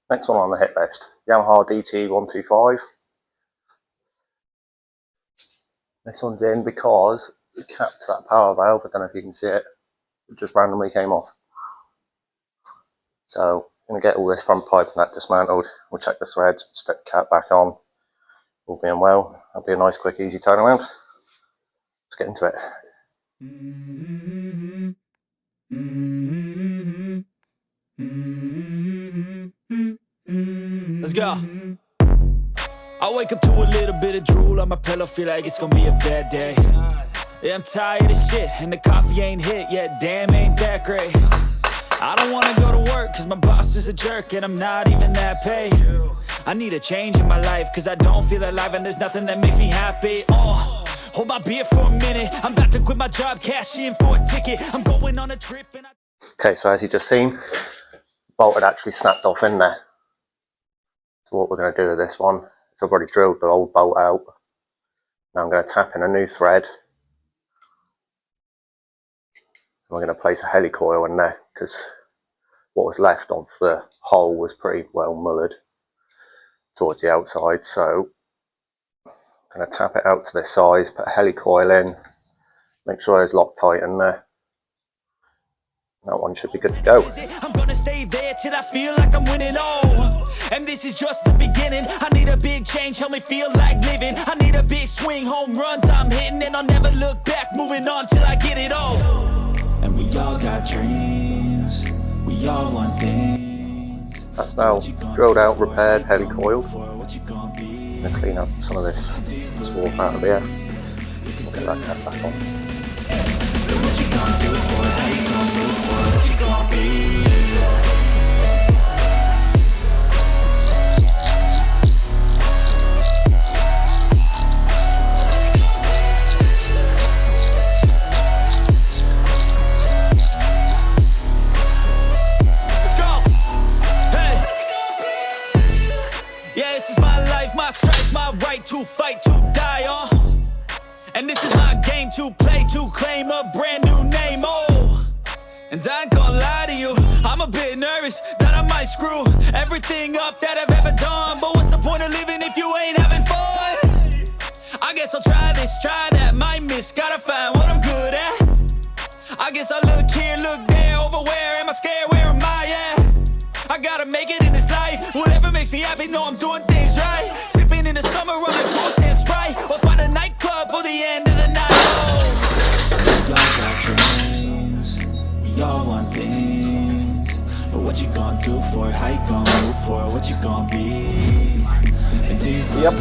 Next one on the hit list, Yamaha DT125. This one's in because it capped that power valve. I don't know if you can see it. It just randomly came off. So I'm going to get all this front pipe and that dismantled. We'll check the threads, stick the cap back on. All being well, that'll be a nice, quick, easy turnaround. Let's get into it. Let's go. I wake up to a little bit of drool on my pillow, feel like it's gonna be a bad day. Yeah, I'm tired of shit, and the coffee ain't hit yet, damn, ain't that great. I don't wanna go to work, cause my boss is a jerk, and I'm not even that paid. I need a change in my life, cause I don't feel alive, and there's nothing that makes me happy. Hold my beer for a minute, I'm about to quit my job, cash in for a ticket. I'm going on a trip and Okay, so as you just seen, the bolt had actually snapped off in there. So what we're going to do with this one, is I've already drilled the old bolt out. Now I'm going to tap in a new thread. We're going to place a helicoil in there, because what was left of the hole was pretty well mullered towards the outside. So I'm going to tap it out to this size, put a helicoil in, make sure there's Loctite in there. That one should be good to go. I'm gonna stay there till I feel like I'm winning all. And this is just the beginning. I need a big change, help me feel like living. I need a big swing, home runs I'm hitting, and I'll never look back, moving on till I get it all. And we all got dreams, we all want things. That's now drilled out, repaired, helicoiled. I'm going to clean up some of this swarf out of here. We'll get that cap back on. What you gonna do for it? How you gonna do for it? What you gonna be? Let's go! Hey! Yeah, this is my life, my strife, my right to fight, to die on. And this is my game to play, to claim a brand new name, oh. And I ain't gonna lie to you, I'm a bit nervous that I might screw everything up that I've ever done. But what's the point of living if you ain't having fun? I guess I'll try this, try that, might miss, gotta find what I'm good at. I guess I look here, look there, over where am I scared, where am I at? I gotta make it in this life, whatever makes me happy, know I'm doing things right. Sipping in the summer on a cool and Sprite, or find a nightclub for the end of the night. Oh. We all got dreams, we all want things, but what you gonna do for it? How you gonna move for it? What you gonna be? And do you believe